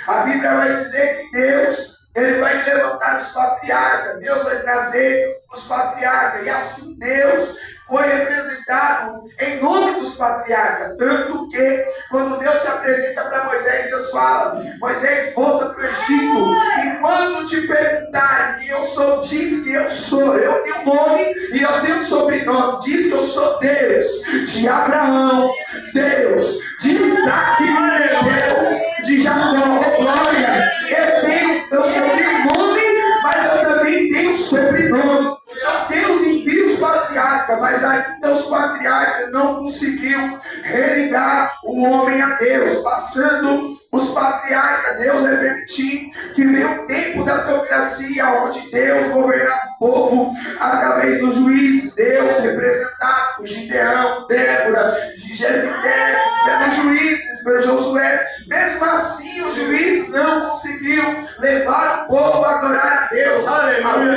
A Bíblia vai dizer que Deus, Ele vai levantar os patriarcas, Deus vai trazer os patriarcas, e assim Deus foi representado em nome dos patriarcas, tanto que quando Deus se apresenta para Moisés, Deus fala: Moisés, volta para o Egito, e quando te perguntarem quem eu sou, diz que eu sou. Eu tenho nome e eu tenho sobrenome, diz que eu sou Deus de Abraão, Deus de Isaac, Deus de Jacó. Glória! Eu tenho nome, mas eu também tenho sobrenome. Então Deus envia os patriarcas, mas ainda os patriarcas não conseguiram religar o homem a Deus. Passando os patriarcas, Deus vai permitir que venha o tempo da teocracia, onde Deus governava o povo através dos juízes. Deus representado por Gideão, Débora, Jefité, pelos juízes, pelo Josué. Mesmo assim, os juízes não conseguiram levar o povo a adorar a Deus. O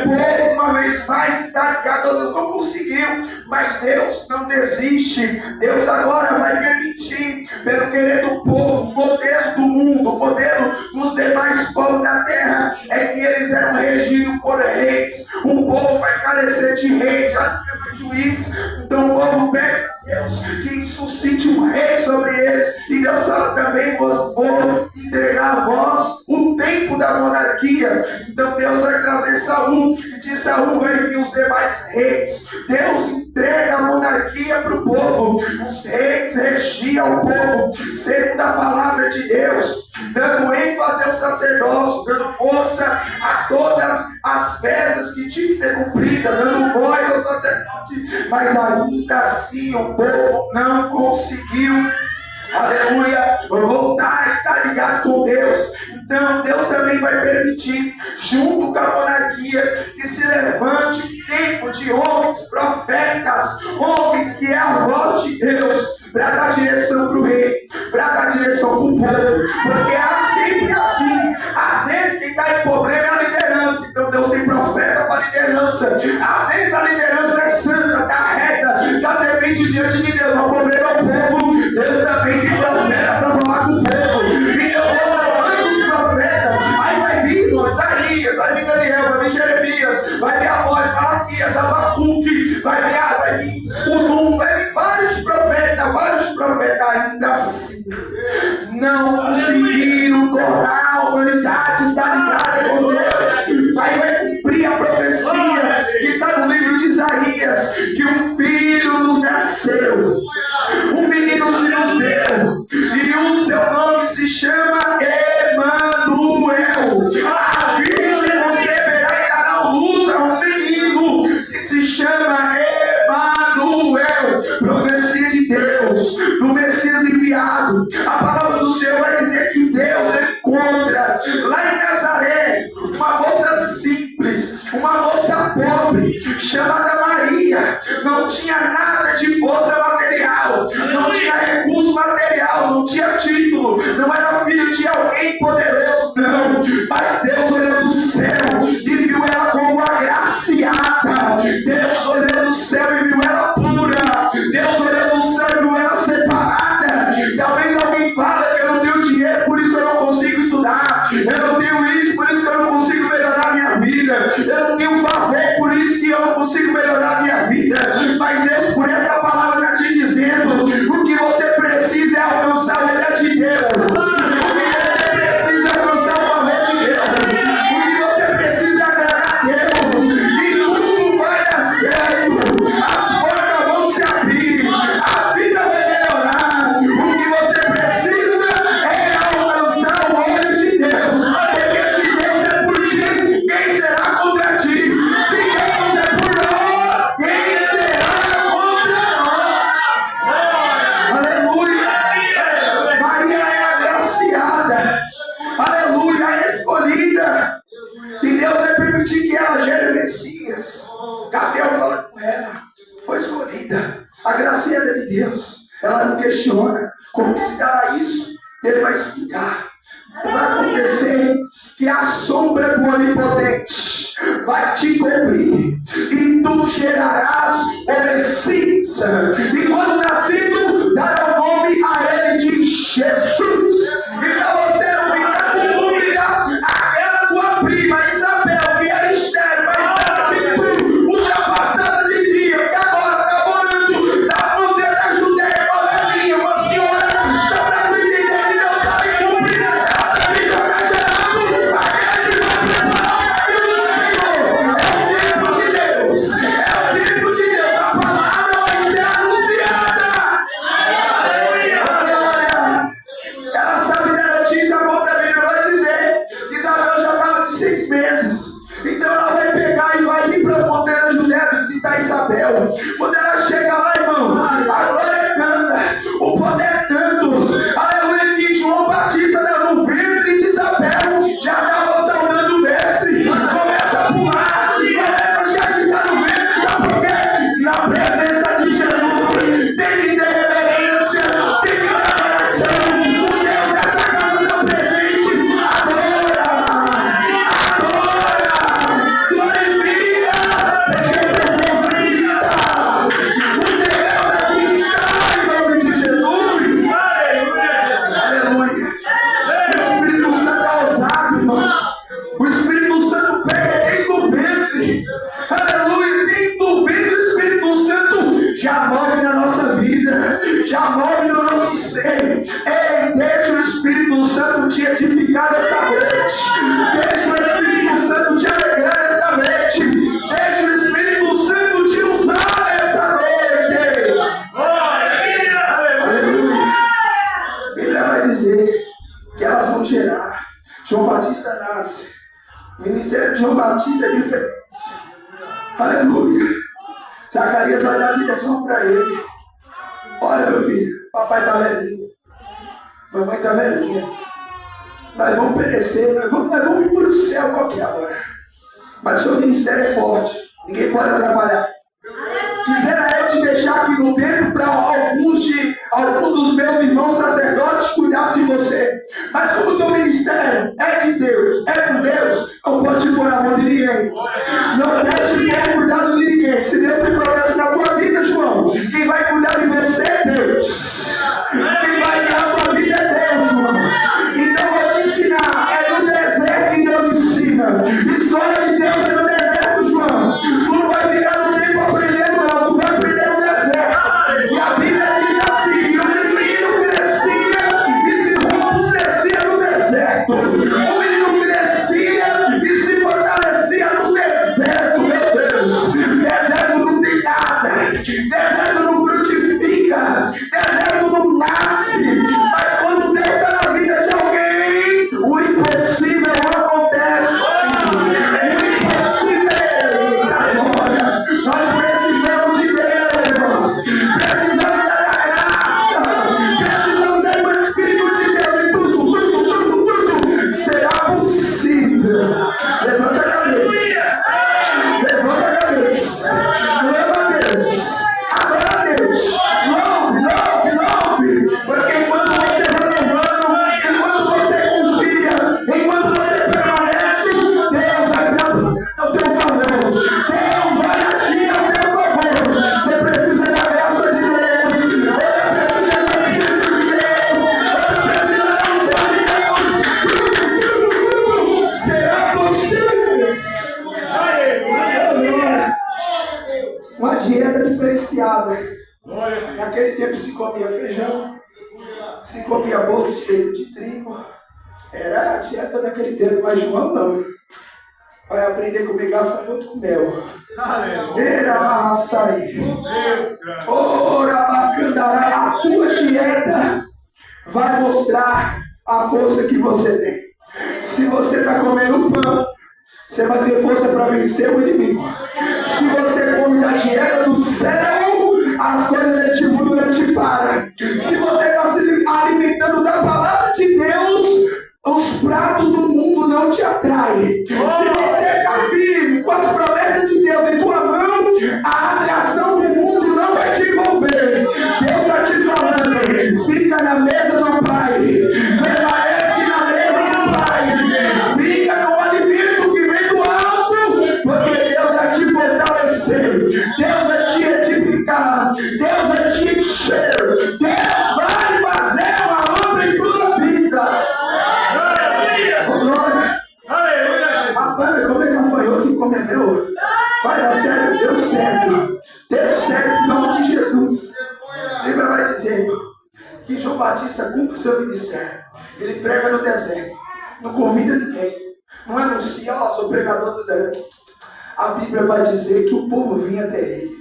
povo, uma vez mais, está ligado a Deus. Não conseguiu, mas Deus não desiste. Deus agora vai permitir, pelo querer do povo, o modelo do mundo, o modelo dos demais povos da terra, é que eles eram regidos por reis. O povo vai carecer de rei, já não tem mais juiz. Então o povo pede a Deus que suscite um rei sobre eles. E Deus fala também: vou entregar a vós o tempo da monarquia. Então Deus vai trazer Saul, e de Saul vai vir os demais reis. Deus entrega a monarquia para o povo. Os reis regiam o povo segundo a palavra de Deus, dando ênfase ao sacerdócio, dando força a todas as festas que tinham que ser cumpridas, dando voz ao sacerdote. Mas ainda assim o povo não conseguiu, aleluia, voltar a estar ligado com Deus. Então Deus também vai permitir, junto com a monarquia, que se levante um tempo de homens profetas, homens que é a voz de Deus, para dar direção para o rei, para dar direção para o povo. Porque é sempre assim. Às vezes quem está em problema é a liderança. Então Deus tem profeta para a liderança. Às vezes a liderança é santa, está reta, está temente diante de Deus. Mas o problema é o povo. Deus também tem profeta para falar com o povo. Então Deus levanta os profetas. Aí vai vir Isaías, vai vir Daniel, vai vir Jeremias, vai vir Amós, Malaquias, Abacuque, vai vir Udum, vai vir vários profetas. Ainda assim não conseguiram tornar a humanidade estar ligada com Deus. Aí vai cumprir a profecia que está no livro de Isaías, que um filho nos nasceu, um menino se nos deu, e o seu nome se chama Emanuel. A virgem conceberá e dará luz a um menino que se chama Emanuel. Profecia de Deus, do Messias enviado. A palavra do Senhor vai dizer que Deus encontra lá em Nazaré uma moça simples, uma moça pobre, chamada Maria. Não tinha nada de força material, não tinha recurso material, não tinha título, não era filho de alguém poderoso, não. Mas Deus olhou do céu e viu ela como agraciada. Deus olhou do céu e viu ela pura. Deus olhou do céu e viu ela separada. Talvez alguém fale que eu não tenho dinheiro, por isso eu não consigo estudar. Eu não tenho isso, por isso que eu não consigo melhorar a minha vida. Eu não tenho favor, por isso que eu não consigo melhorar a minha vida. Mas Deus, por essa palavra, está te dizendo: o que você precisa é alcançar o olhar de Deus. O que você precisa é alcançar o favor de Deus. O que você precisa é agradar a Deus. E tudo vai dar certo. As portas vão se abrir. A vida vai melhorar. O que você precisa é alcançar o olho de Deus. Porque se Deus é por ti, quem será contra ti? Se Deus é por nós, quem será contra nós? Aleluia! Maria é agraciada. Aleluia! É escolhida. E Deus vai permitir que ela gere o Messias. Gabriel fala com ela: foi escolhida, agraciada de Deus. Ela não questiona como se dará isso. Ele vai explicar. Vai acontecer que a sombra do Onipotente vai te cobrir, e tu gerarás o Messias. E quando nascido, dará o nome a ele de Jesus. E para você não ficar com Santo te edificar essa noite. Deixa o Espírito Santo te alegrar essa noite. Deixa o Espírito Santo te usar essa noite. Aleluia. A Bíblia vai dizer que elas vão gerar. João Batista nasce. O ministério de João Batista é diferente. Aleluia. Zacarias vai dar direção para ele. Olha, meu filho, papai está velhinho. Mamãe está velhinha. Nós vamos perecer, nós vamos ir para o céu qualquer hora. Mas o seu ministério é forte. Ninguém pode atrapalhar. Quisera eu te deixar aqui no templo para alguns dos meus irmãos sacerdotes cuidassem de você. Mas como o teu ministério é de Deus, é com Deus, não pode pôr na mão de ninguém. Não pode pôr cuidado de ninguém. Se Deus tem promessa na tua vida, João, quem vai cuidar de você é Deus. Quem vai guiar a tua vida é Deus, João. Então eu vou te ensinar. É no deserto que Deus ensina. História de Deus é no deserto, João. Tu não vai ficar no tempo aprendendo, não. Tu vai aprender no deserto. E a Bíblia diz assim: o menino crescia e se robustecia no deserto. O menino crescia e se fortalecia no deserto, meu Deus. Deserto não tem nada. Deserto não frutifica. Deserto não nasce. Mas quando Deus está na vida de alguém, o impossível acontece. O impossível. Agora, nós precisamos de Deus, irmãos. Precisamos da graça. Precisamos do Espírito de Deus. E tudo será possível. Levanta a cabeça. Levanta a cabeça. Glória a Deus. Adora a Deus. Louve. Porque enquanto você vai levando, enquanto você confia, enquanto você permanece, Deus vai trabalhar ao teu favor. Deus vai agir ao teu favor. Você precisa da graça de Deus. Você precisa do Espírito de Deus. Você precisa da unção de Deus. Será possível. Uma dieta diferenciada. Naquele tempo se comia feijão, se comia bolo cheio de trigo. Era a dieta daquele tempo, mas João não. Vai aprender a comer gafanhoto com mel. Era a açaí. Ora, bacandará. A tua dieta vai mostrar a força que você tem. Se você está comendo pão, você vai ter força para vencer o inimigo. Se você come da dieta do céu, as coisas deste mundo não te param. Se você está se alimentando da palavra de Deus, os pratos do mundo não te atraem. Se você está firme com as promessas de Deus em tua mão, a atração do mundo não vai te envolver. Deus está te falando: fica na mesa do Pai. Permanece na mesa do Pai. Fica com o alimento que vem do alto, porque Deus vai te fortalecer. Deus vai te edificar. Deus vai te encher. Deus vai fazer uma obra em tua vida. Rapaz, comer gafanhoto e comer meu. Vai dar certo, deu certo. Deu certo em nome de Jesus. A Bíblia vai dizer, irmão, que João Batista cumpre o seu ministério. Ele prega no deserto. Não convida ninguém. Não anuncia, ó, sou pregador do deserto. A Bíblia vai dizer que o povo vinha até ele.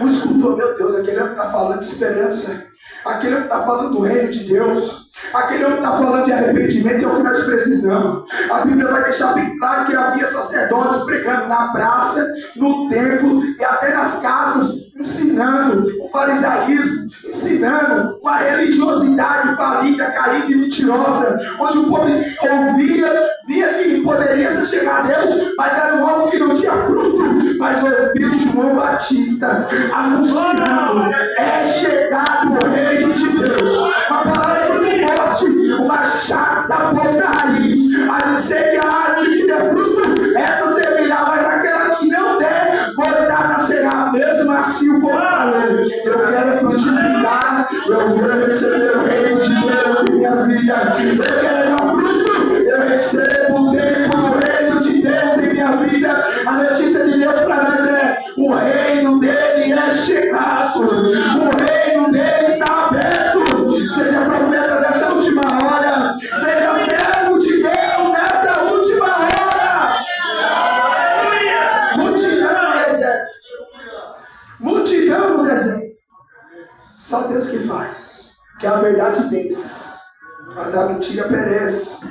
O escultor, meu Deus, aquele homem está falando de esperança. Aquele homem está falando do reino de Deus. Aquele homem está falando de arrependimento, é o que nós precisamos. A Bíblia vai deixar bem claro que havia sacerdotes pregando na praça, no templo e até nas casas, ensinando o farisaísmo, ensinando uma religiosidade falida, caída e mentirosa, onde o povo ouvia, via que poderia se chegar a Deus, mas era um homem que não tinha fruto. Mas ouviu João Batista anunciando: é chegado o reino de Deus. Uma palavra muito forte, uma chave está posta a raiz, a dizer que a árvore que der fruto, essa servirá, mas aquela que não der, cortada será. Mesmo assim o povo falou: eu quero frutificar, eu quero receber o reino de Deus em minha vida, eu quero dar fruto, eu recebo o tempo do reino de Deus em minha vida. A notícia de Deus para nós é: o reino dele é chegado, o reino dele está aberto. Seja profeta dessa última hora, seja deles, mas a mentira perece.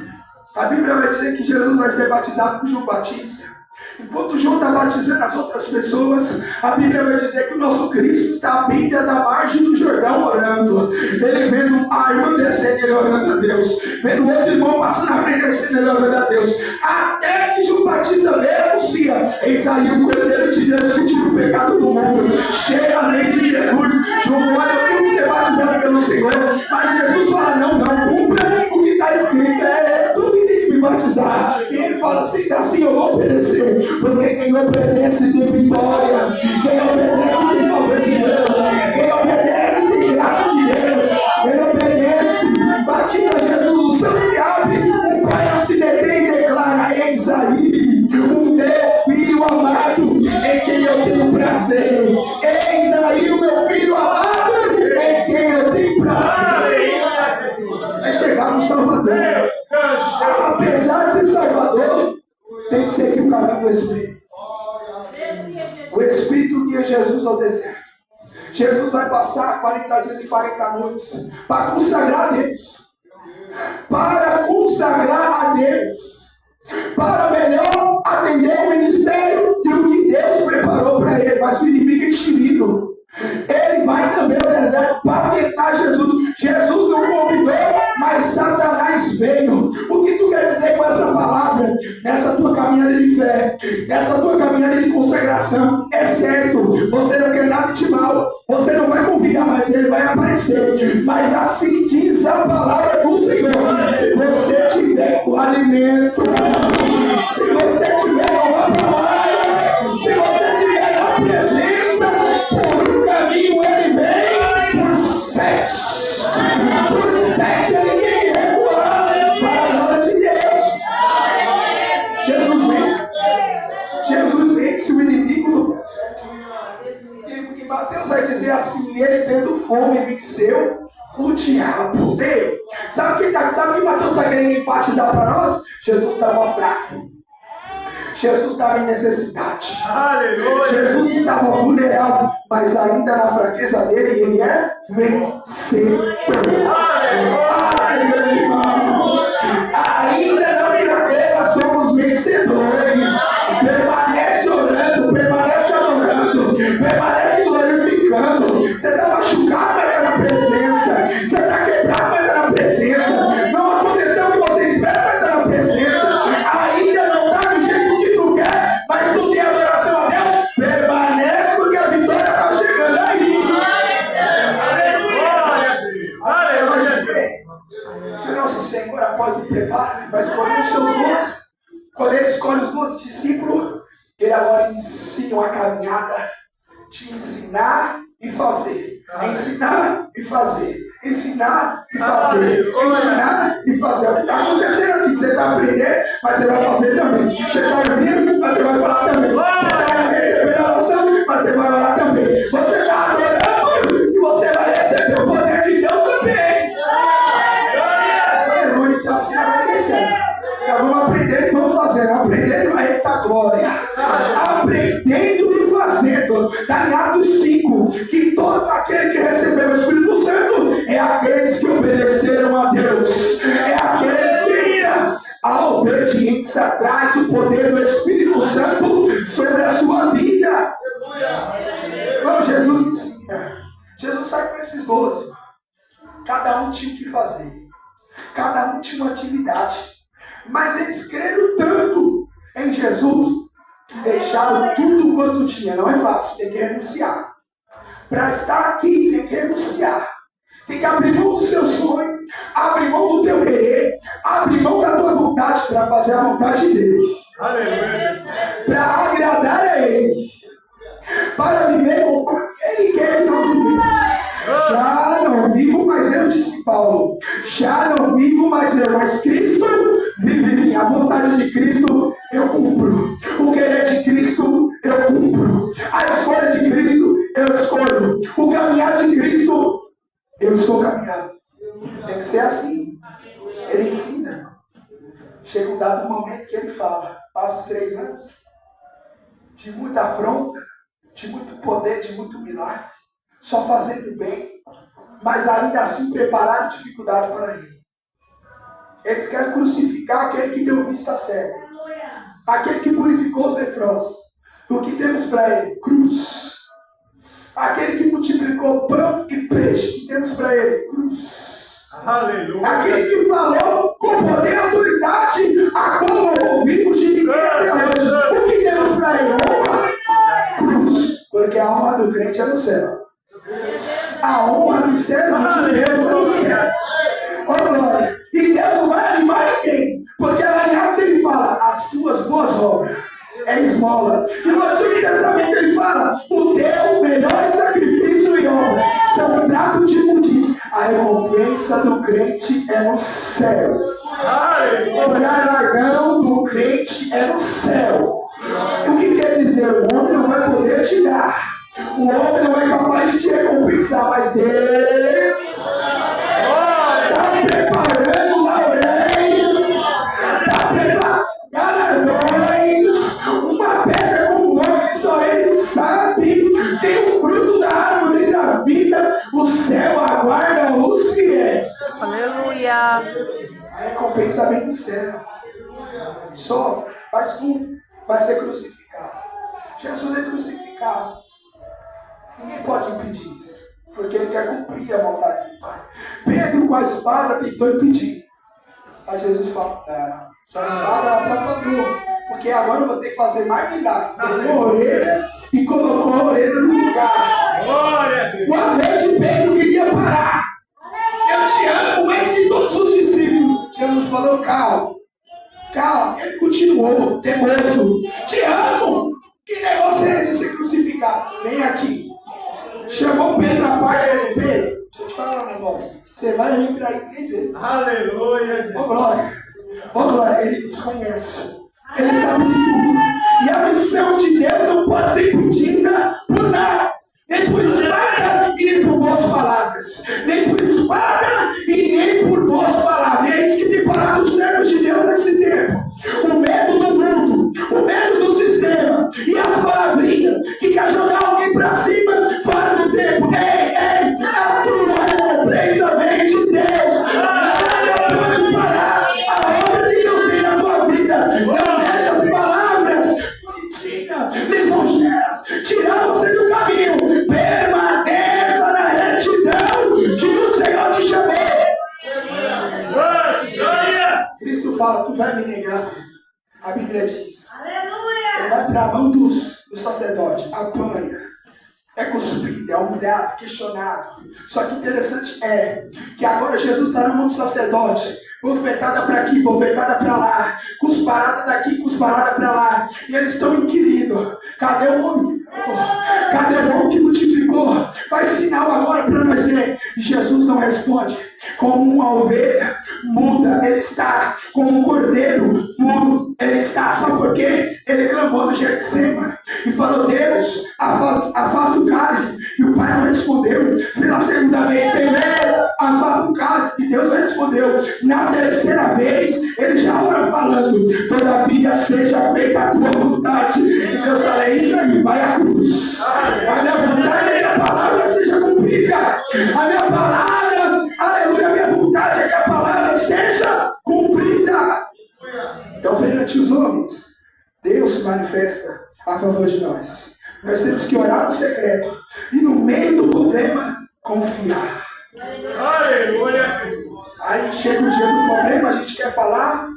A Bíblia vai dizer que Jesus vai ser batizado por João Batista. Enquanto João está batizando as outras pessoas, a Bíblia vai dizer que o nosso Cristo está à beira da margem do Jordão orando. Ele vendo a irmã descendo, ele orando a Deus. Vendo outro irmão passando na frente descendo, ele orando a Deus. Até que João Batista vê e anuncia: eis aí o Cordeiro de Deus que tira o pecado do mundo. Chega a lei de Jesus. João, olha, eu tenho que ser batizado pelo Senhor. Mas Jesus fala: não, cumpra o que está escrito. Tu que tem que me batizar. E ele fala assim eu vou obedecer. Porque quem obedece tem vitória. Quem obedece tem favor de Deus. Quem obedece tem graça de Deus. Quem obedece, batiza Jesus, o céu se abre, o Pai não se detém e declara: eis aí o meu Filho amado, em quem eu tenho prazer. Eis aí o meu Filho amado, em quem eu tenho prazer. É chegar no Salvador. Apesar de ser Salvador, tem que seguir o caminho do Espírito. O Espírito guia Jesus ao deserto. Jesus vai passar 40 dias e 40 noites para consagrar a Deus. Para consagrar a Deus. Para melhor atender o ministério e o que Deus preparou para ele. Mas o inimigo é enxerido. Ele vai também ao deserto para tentar Jesus. Jesus não convidou, mas Satanás veio. O que tu quer dizer com essa palavra? Nessa tua caminhada de fé, nessa tua caminhada de consagração, é certo, você não quer nada de mal, você não vai convidar, mas ele vai aparecer. Mas assim diz a palavra do Senhor: se você tiver o alimento, se você tiver uma palavra, se você tiver a presença, por um caminho ele vem, por 7 ele tem que recuar para a glória de Deus. Jesus vence o inimigo. E Mateus vai dizer assim: ele tendo fome venceu o diabo. Sabe o que Mateus está querendo enfatizar para nós? Jesus estava fraco. Jesus estava em necessidade. Aleluia. Jesus estava vulnerável, mas ainda na fraqueza dele, ele é vencedor. Ai, meu irmão, ainda na fraqueza somos vencedores. Permanece orando, permanece adorando, permanece glorificando. Você está machucado, mas está na presença. Você está quebrado, mas está na presença. Não aconteceu o que você espera, mas está na presença. Ainda não está do jeito que tu quer, mas tu tem adoração a Deus. Permanece, porque a vitória está chegando aí. Aleluia. Que o nosso Senhor, após o preparo, vai escolher os seus 12. Quando ele escolhe os 12 discípulos, ele agora ensina a caminhada de ensinar e fazer. Ensinar e fazer. Ensinar e fazer. Ensinar e fazer. O que está acontecendo aqui? Você está aprendendo, mas você vai fazer também. Você está ouvindo, mas você vai falar também. Você está recebendo a oração, mas você vai orar também. Você está adorando e você vai receber o poder de Deus também. Aleluia. Então assim vai crescendo. Nós vamos aprendendo e vamos fazendo. Aprendendo a eita glória. Aprendendo e fazendo. Está em Atos 5. Que todo aquele que recebeu o Espírito Santo é aqueles que obedeceram a Deus. É aqueles que a obediência traz o poder do Espírito Santo sobre a sua vida. Então Jesus ensina. Jesus sai com esses 12. Cada um tinha o que fazer. Cada um tinha uma atividade. Mas eles creram tanto em Jesus que deixaram tudo quanto tinha. Não é fácil, tem que renunciar. Para estar aqui, tem que renunciar. Tem que abrir mão do seu sonho, abrir mão do teu querer, abrir mão da tua vontade para fazer a vontade dele. Aleluia. Para agradar a ele. Para viver conforme ele quer que nós vivemos. Já não vivo mais eu, disse Paulo. Já não vivo mais eu, mas Cristo vive em mim. A vontade de Cristo eu cumpro. O querer de Cristo eu cumpro. A escolha de Cristo eu escolho. O caminhar de Cristo eu estou caminhando. Tem que ser assim. Ele ensina. Chega um dado momento que ele fala: passa os 3 anos de muita afronta, de muito poder, de muito milagre, só fazendo bem. mas ainda assim prepararam dificuldade para ele. Eles querem crucificar aquele que deu vista cega, aquele que purificou os leprosos. O que temos para ele? Cruz. Aquele que multiplicou pão e peixe. O que temos para ele? Cruz. Aleluia. Aquele que falou com poder e autoridade, a qual não ouvimos de ninguém até hoje. O que temos para ele? Honra. Cruz. Porque a honra do crente é no céu. A honra do servo de Deus é no céu. Oh, glória. E Deus não vai animar ninguém. Porque lá em Atos ele fala, as tuas boas obras é esmola. E no Antigo Testamento ele fala, o teu melhor sacrifício e obra são um prato de imundícia. A recompensa do crente é no céu. O galardão do crente é no céu. O que quer dizer? O homem não vai poder te dar. O homem não é capaz de te recompensar, mas Deus está preparando lauréis, está preparando galardões, uma pedra com um nome que só ele sabe, tem o fruto da árvore da vida, o céu aguarda os fiéis. Aleluia. A recompensa vem do céu. Só, mas tu vai ser crucificado. Jesus é crucificado. Ninguém pode impedir isso, porque ele quer cumprir a vontade do Pai. Pedro com a espada tentou impedir, mas Jesus fala, não, sua espada atrapalhou, porque agora eu vou ter que fazer mais milagre. Pegou a orelha e colocou a orelha no lugar. Uma vez Pedro queria parar. Eu te amo mais que todos os discípulos. Jesus falou, calma. Ele continuou, teimoso. Te amo. Que negócio é esse de ser crucificado? Vem aqui. Chamou Pedro à parte dele. Pedro, deixa eu te falar um negócio. Você vai me trair 3 vezes. Aleluia. Ô glória, ele nos conhece. Ele sabe de tudo. E a missão de Deus não pode ser impedida por nada. Nem por espada e nem por boas palavras. Nem por espada e nem por boas palavras. E é isso que tem parado os servos de Deus nesse tempo. O medo do mundo, o medo do sistema e as palavrinhas que quer jogar alguém pra cima fora do tempo. Ei, a tua recompensa vem de Deus. Nada pode parar a obra que Deus tem na tua vida. Não deixe as palavras bonitinhas, lisonjeiras, tirar você do caminho. Permaneça na retidão que o Senhor te chamou. Cristo fala, tu vai me negar. A Bíblia diz. Ele vai para a mão do sacerdote, apanha, é cuspido, é humilhado, questionado. Só que interessante é que agora Jesus está na mão do sacerdote, bofetada para aqui, bofetada para lá, cusparada daqui, cusparada para lá. E eles estão inquirindo, cadê o homem? Cadê o homem que multiplicou? Faz sinal agora para nós ver. E Jesus não responde. Como uma ovelha muda, ele está. Como um cordeiro mudo, ele está. Sabe por quê? Ele clamou no Getsemane e falou, Deus, afasta o cálice. E o Pai não respondeu. Pela segunda vez, Senhor, afasta o cálice. E Deus não respondeu. Na terceira vez, ele já ora falando, todavia seja feita a tua vontade. E Deus fala, é isso aí, vai à cruz. A minha vontade é que a palavra seja cumprida. A minha palavra, aleluia, a minha vontade é que a palavra seja cumprida. Então, perante os homens, Deus se manifesta a favor de nós. Nós temos que orar no secreto e no meio do problema, confiar. Aleluia. Aí chega o dia do problema, a gente quer falar,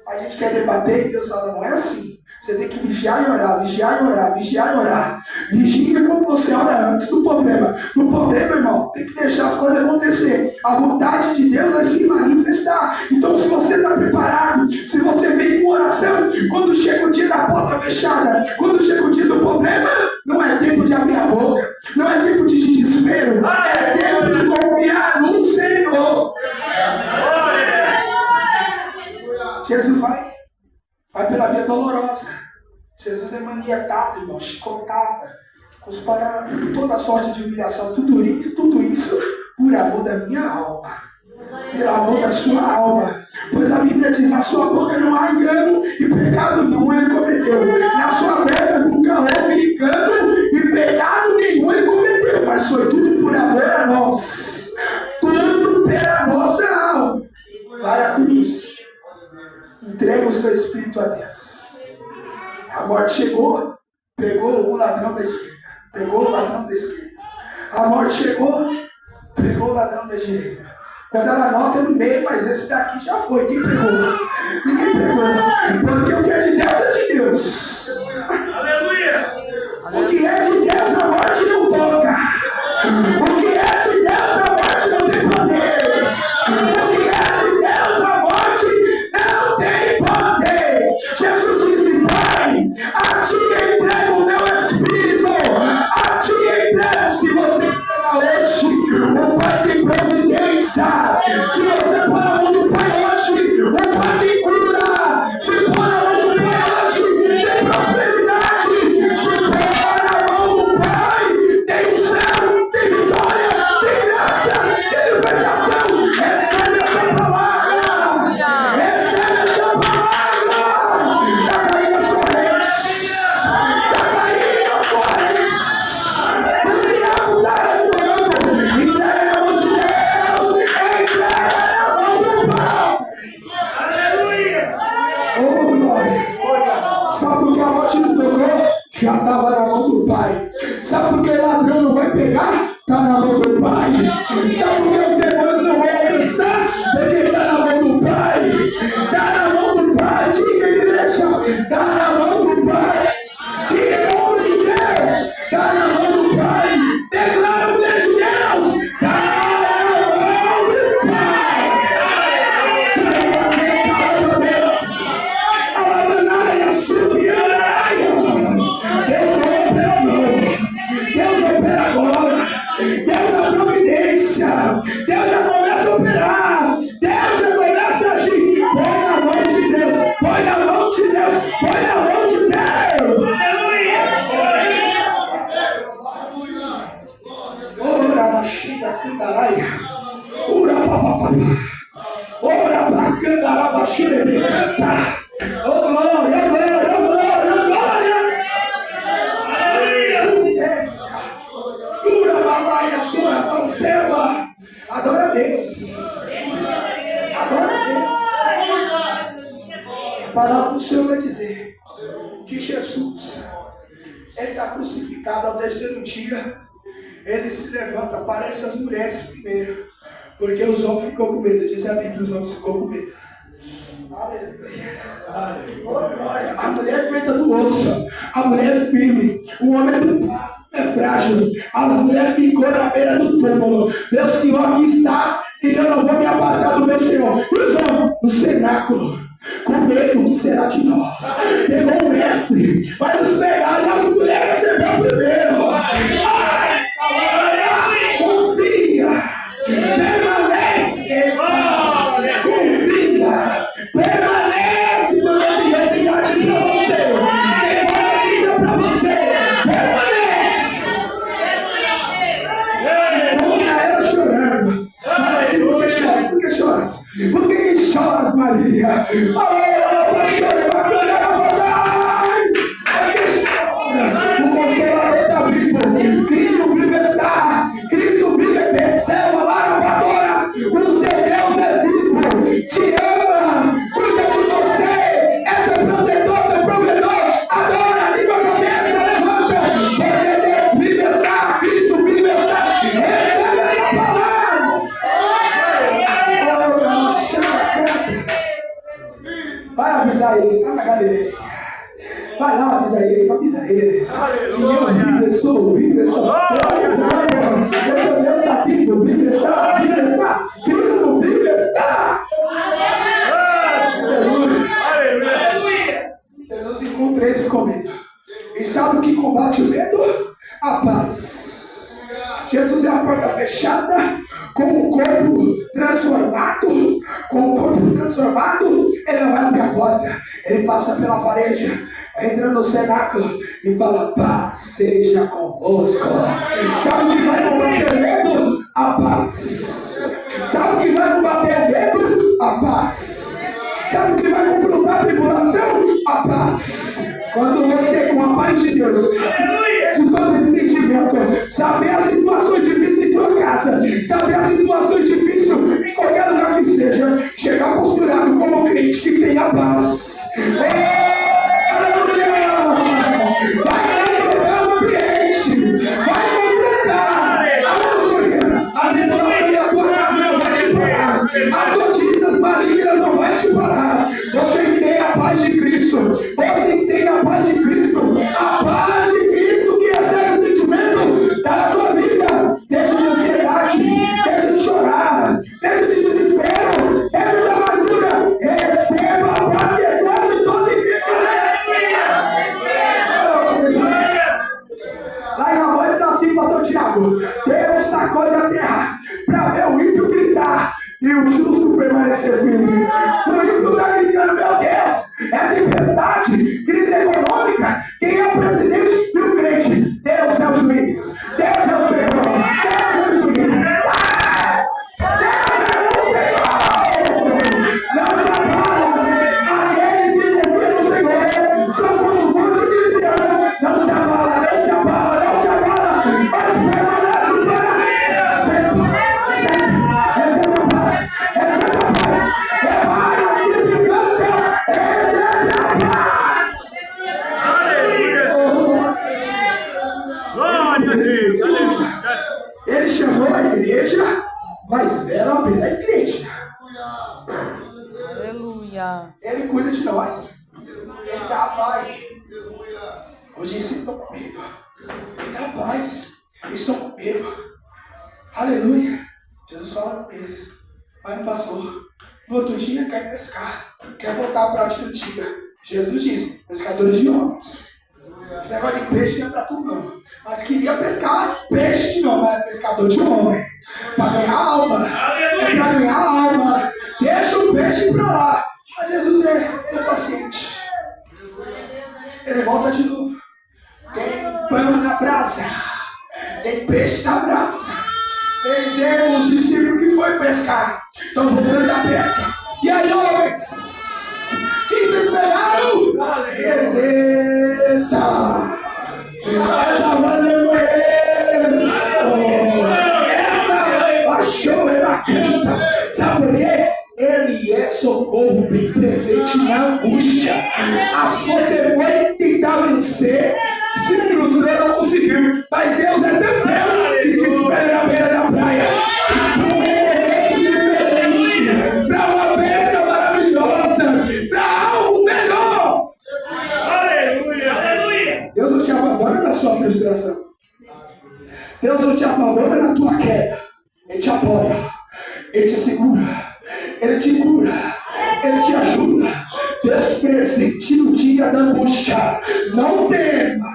a gente quer debater, e Deus fala, não é assim. Você tem que vigiar e orar, vigiar e orar, vigiar e orar. Vigia como você ora antes do problema. No problema, irmão, tem que deixar as coisas acontecer. A vontade de Deus vai se manifestar. Então, se você está preparado, se você vem com oração, quando chega o dia da porta fechada, quando chega o dia do problema, não é tempo de abrir a boca, não é tempo de desespero, é tempo de confiar no Senhor. Jesus vai pela via dolorosa. Jesus é maniatado, irmão, chicotado, cusparado, toda sorte de humilhação, tudo isso por amor da minha alma, pelo amor da sua alma. Pois a Bíblia diz, na sua boca não há engano e pecado nenhum ele cometeu. Na sua boca nunca houve engano e pecado nenhum ele cometeu. Mas foi tudo por amor a nós. Entrega o seu espírito a Deus. A morte chegou, pegou o ladrão da esquerda. Pegou o ladrão da esquerda. A morte chegou, pegou o ladrão da direita. Quando ela nota no meio, mas esse daqui já foi. Quem pegou? Ninguém pegou. Porque o que é de Deus é de Deus. Aleluia! O que é de Deus, a morte não toca. O que é de Deus, a morte não tem poder. O que é de Deus, a morte não tem poder. Jesus disse: Pai, a ti entrego o meu espírito. A ti entrego. Se você entregar hoje, o Pai tem providência. Se você pôr a mão do Pai hoje, o Pai tem cura. Se pôr a mão do Pai hoje, tem prosperidade. Se pôr a mão do Pai, tem unção, tem vitória, tem graça, tem libertação. Recebe essa palavra. Recebe essa palavra. Está caindo as correntes. Está caindo as correntes. O diabo está recuando. Entrega na mão de Deus. Entrega na mão do Pai. Aleluia! Oh, glória. Sabe por que a morte não tocou? Já estava na mão do Pai. Sabe por que o ladrão não vai pegar? Está na mão do Pai. Sabe por que os demônios não vão alcançar? Porque está na mão do Pai. Está na mão do Pai. Diga, igreja. Está na mão do Pai. Diga, homem de Deus. Está na mão do Pai. Declara o poder de Deus. Está na mão do Pai. Deus opera agora. Deus dá providência. Deus já começa a operar. Deus já começa a agir. Põe na mão de Deus. Põe na mão de Deus. Põe na mão de Deus. Ora, baixinha, candaraia. Ora, papapá. Ora, bacana, baixinha, me canta. Oh, glória, glória, glória, glória. Dura, babaia, dura, panceba. Adora a Deus. Adora a Deus. A palavra do Senhor vai dizer que Jesus, ele está crucificado ao terceiro dia. Ele se levanta, aparece as mulheres primeiro, porque os homens ficou com medo. Diz a Bíblia, os homens ficou com medo. Aleluia. Oh, glória. A mulher é feita do osso, a mulher é firme, o homem é brutal, é frágil. As mulheres ficou na beira do túmulo. Meu Senhor aqui está, e eu não vou me apartar do meu Senhor. E os homens no cenáculo, com medo, o que será de nós? Pegou o mestre, vai nos pegar, e as mulheres recebeu primeiro. Ai, confia, permanece, confia, permanece no ambiente que eu digo pra você. Quem pode dizer pra você, permanece. Olha ela chorando. Fala assim, por que choras? Por que choras? Por que choras, Maria? Ela vai chorar, vai chorar. Por que chora? O Consolador está vivo. Cristo vivo está. Cristo vive, receba lá no adoras. O seu Deus é vivo. Te ama. Cuida de você. É teu protetor, teu provedor. Adora, limpa a cabeça, levanta. Porque Deus vive está. Cristo vive está. Recebe essa palavra. Vai avisar eles, está na Galileia. Vai lá avisar eles, avisa eles. Vive, estou. Meu Deus está vivo, vive está. Cristo vive está. Aleluia. Jesus encontra eles com medo. E sabe o que combate o medo? A paz. Jesus é a porta fechada, com o corpo transformado. Ele não vai abrir a porta, ele passa pela parede, entra no cenáculo e fala: paz seja convosco. Sabe o que vai combater o medo? A paz. Sabe o que vai combater o medo? A paz. Sabe o que vai confrontar a tribulação? A paz. Quando você, com a paz de Deus, de todo entendimento, saber as situações difíceis em tua casa, saber as situações difíceis em qualquer lugar que seja, chegar posturado como crente que tem a paz. Vai confrontar o ambiente, vai confrontar, aleluia. A tribulação da tua casa não vai te parar, as notícias malignas não vai te parar. Vocês têm a paz de Cristo, vocês têm a paz de Cristo, a paz de Cristo que excede o entendimento da tua vida. Deixa de ansiedade, deixa de chorar, deixa de desespero, deixa de amargura, receba a paz que excede todo entendimento. Lá em Amós está assim, pastor Tiago: Deus sacode a terra para ver o ímpio gritar e o justo permanecer firme. O ímpio está gritando: meu Deus, é tempestade, crise econômica. Quem é o presidente e o crente? Deus é o juiz, Deus é o Senhor, Deus é o juiz. Não te abala, aqueles que confiam no Senhor são como o monte de Sião. Não se abala, não se abala, não se abala, mas permanece para sempre, sempre. Receba a paz, receba a paz, prepara-se, canta, recebe a paz. Glória a Deus, aleluia. Ele chamou a igreja, mas ela é a igreja. Aleluia. Ele cuida de nós. Ele dá a paz. Hoje estão comigo. Ele dá a paz. Estão comigo. Aleluia. Jesus fala com eles: mas pastor, no outro dia quer pescar, quer voltar à prática antiga. Jesus disse: pescadores de homens. Esse negócio de peixe não é para tu não. Mas queria pescar peixe que não é pescador de homem. Para ganhar alma. É para ganhar alma. Deixa o peixe para lá. Mas Jesus ele é paciente. Ele volta de novo. Tem pão na brasa. Tem peixe na brasa. Eles eram os discípulos que foi pescar. Estão voltando da pesca. E aí, homens? Quem vocês pegaram? Eles, eita! Essa banda foi eles! Essa baixou e bacana. Sabe por quê? Ele é socorro bem presente na angústia. Assim você foi tentar vencer, se frustrou, não conseguiu. Mas Deus é teu Deus que te espera na beira da praia. Para um recomeço diferente, para uma pesca maravilhosa, para algo melhor. Aleluia, aleluia. Deus não te abandona na sua frustração. Deus não te abandona na tua queda. Ele te apoia, Ele te segura, Ele te cura, Ele te ajuda. Deus presente no dia da angústia. Não tema,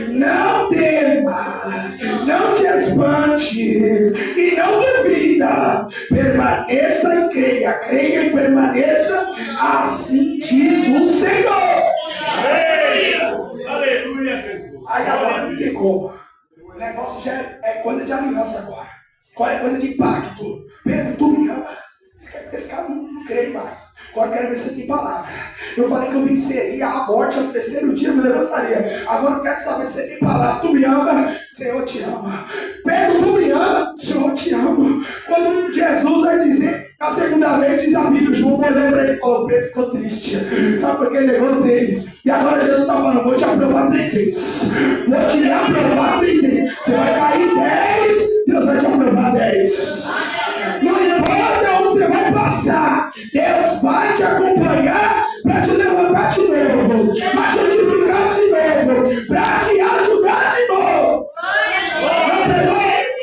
não tema, não te espante e não duvida. Permaneça e creia, creia e permaneça. Assim diz o Senhor. Aleluia, Jesus. Aí agora não tem como. O negócio já é coisa de aliança agora. Agora é coisa de pacto. Pedro, tu me ama. Você quer pescar? Não creio mais. Agora eu quero ver se tem palavra. Eu falei que eu venceria a morte ao terceiro dia, eu me levantaria. Agora eu quero saber se tem palavra. Tu me ama? Senhor, te ama. Pedro, tu me ama? Senhor, te amo. Quando Jesus vai dizer, na segunda vez, diz amigo, João olhou para ele e falou: Pedro ficou triste. Sabe por que ele negou 3? E agora Jesus está falando: vou te aprovar 3 vezes. Vou te aprovar 3 vezes. Você vai cair 10, Deus vai te aprovar 10. Não importa onde você vai passar, Deus vai te acompanhar para te levantar de novo, para te edificar de novo, para te ajudar de novo.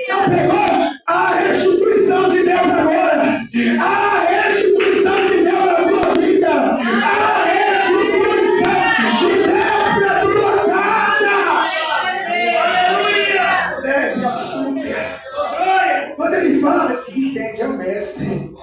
Não pegou? A restituição de Deus agora. A restituição de Deus na tua vida. A restituição de Deus para a tua casa. Aleluia. Quando ele fala, ele entende, é o mestre.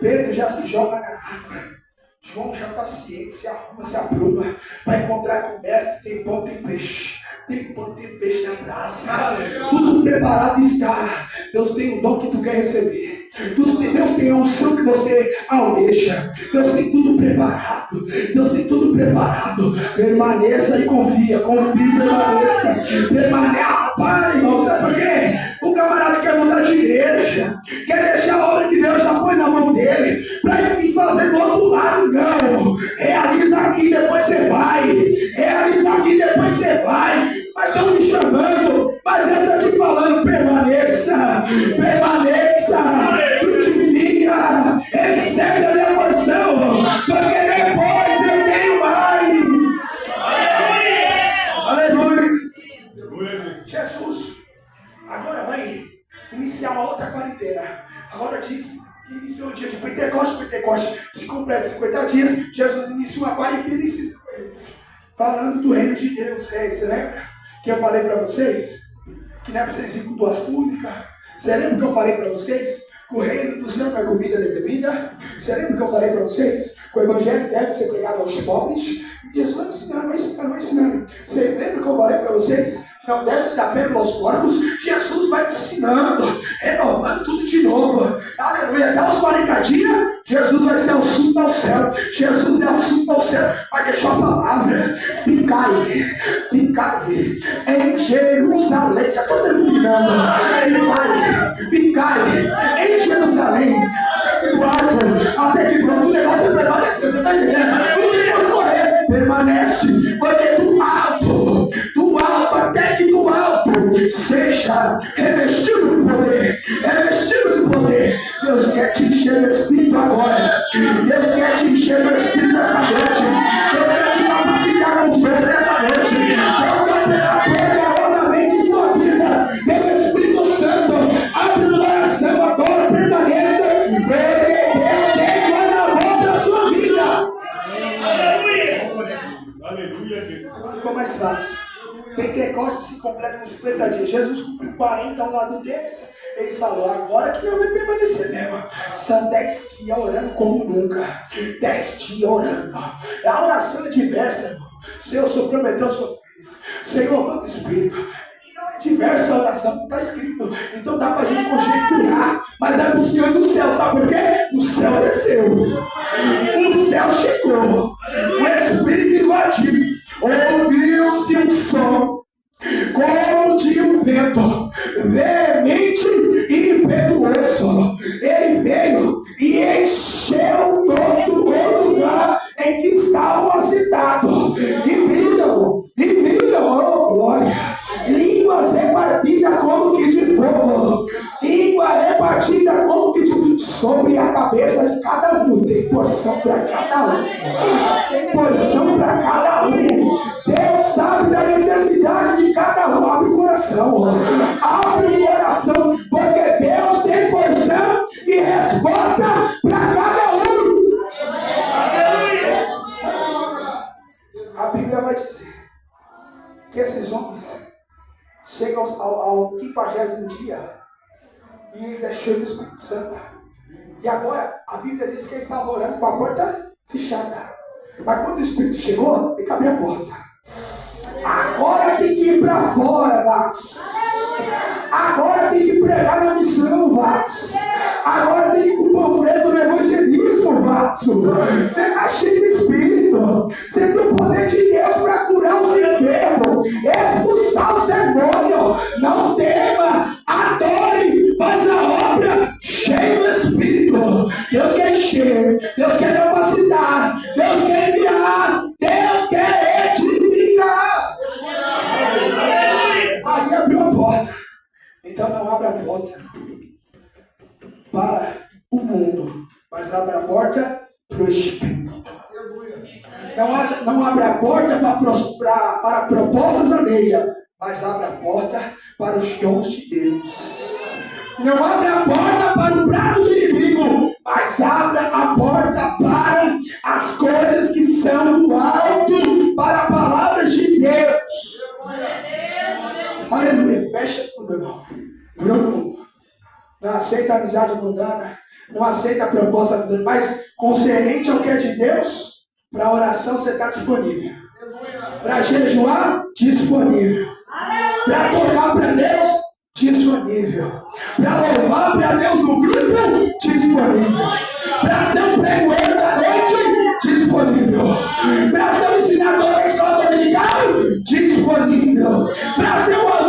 Pedro já se joga na água. João já está ciente, se arruma, se apruma. Vai encontrar com o mestre, tem pão, tem peixe. Tem pão, tem peixe na brasa. Tudo preparado está. Deus tem o dom que tu quer receber. Deus tem a unção que você almeja. Deus tem tudo preparado. Deus tem tudo tudo preparado. Permaneça e confia, confia e permaneça. Permaneça, para, irmão, sabe por quê? O camarada quer mudar de igreja, quer deixar a obra que Deus já pôs na mão dele, para ir fazer do outro lado. Não, realiza aqui, depois você vai. Realiza aqui, depois você vai. Mas estão me chamando, mas Deus está te falando, permaneça, permaneça, frutifica, recebe a minha porção, porque depois eu tenho mais. Aleluia. Jesus agora vai iniciar uma outra quarentena. Agora diz que iniciou o dia de Pentecoste se completa 50 dias. Jesus iniciou uma quarentena e ensinou eles, falando do reino de Deus. Você lembra que eu falei para vocês? Que não é para vocês ir com duas túnicas. Você lembra que eu falei para vocês? Que o reino do céu não é comida nem bebida. Você lembra que eu falei para vocês? Que o evangelho deve ser pregado aos pobres. Jesus vai ensinando, vai ensinando. Você lembra que eu falei para vocês? Não deve se dar pelo aos corpos. Jesus vai ensinando, renovando tudo de novo. Aleluia. Até os 40 dias, Jesus vai ser assunto ao céu. Jesus é assunto ao céu. Vai deixar a palavra. Fica aí. Em Jerusalém. Já estou terminando. Fica aí. Em Jerusalém. Até que do alto. Até que pronto. O negócio é permanecer. Você está entendendo? Não tem mais correr. Permanece. Porque do alto, até que do alto seja revestido de poder, Deus quer te encher do Espírito agora. Deus quer te encher do Espírito essa noite. Deus quer te capacitar com força essa noite. Deus quer pegar poderosamente em tua vida pelo Espírito Santo. Abre o coração agora, permaneça, porque Deus tem coisa boa para a sua vida. Aleluia, Jesus. Agora ficou mais fácil. Pentecoste se completa com 50 dias. Jesus cumpriu 40 ao lado deles. Eles falaram, agora que não vai permanecer mesmo. São 10 dias orando como nunca. 10 dias orando. A oração é diversa, irmão. Senhor, o Senhor prometeu, o Senhor fez. Senhor, manda o Espírito. E não é diversa a oração, não está escrito. Então dá para a gente conjecturar. Mas é para o Senhor do céu. Sabe por quê? O céu desceu. O céu chegou. O Espírito invadiu. Ouviu-se um som como de um vento veemente e impetuoso. Ele veio e encheu todo o lugar em que estavam assentados. E viram, oh glória, línguas repartidas como que de fogo. Língua repartida como que de fogo. Sobre a cabeça de cada um. Tem porção para cada um. Tem porção para cada um. Deus sabe da necessidade de cada um. Abre o coração. Abre o coração. Porque Deus tem porção e resposta para cada um. A Bíblia vai dizer que esses homens chegam ao 50º dia e eles é cheio do Espírito Santo. E agora a Bíblia diz que eles estavam orando com a porta fechada. Mas quando o Espírito chegou, tem que abrir a porta. Agora tem que ir para fora, vaso. Agora tem que pregar na missão, vaso. Agora tem que ir com o panfleto no evangelismo, vaso. Você está cheio do Espírito. Você tem o poder de Deus para curar os enfermos, expulsar os demônios. Não tema, adore, faz a obra cheio do Espírito. Deus quer encher, Deus quer capacitar, Deus quer enviar, Deus quer edificar. Aí abriu a porta. Então não abra a porta para o mundo, mas abra a porta para o Espírito. Não abra a porta para propostas alheias, mas abra a porta para os dons de Deus. Não abra a porta para o prato do inimigo, mas abra a porta para as coisas que são do alto, para a palavra de Deus. Aleluia. Fecha tudo, irmão. Bruno, não aceita a amizade mundana, não aceita a proposta mundana, mas concernente ao que é de Deus, para a oração você está disponível. Para jejuar, disponível. Para tocar para Deus, disponível. Para louvar para Deus no grupo, disponível. Para ser um pregoeiro da noite, disponível. Para ser um ensinador da escola dominical, disponível. Para ser um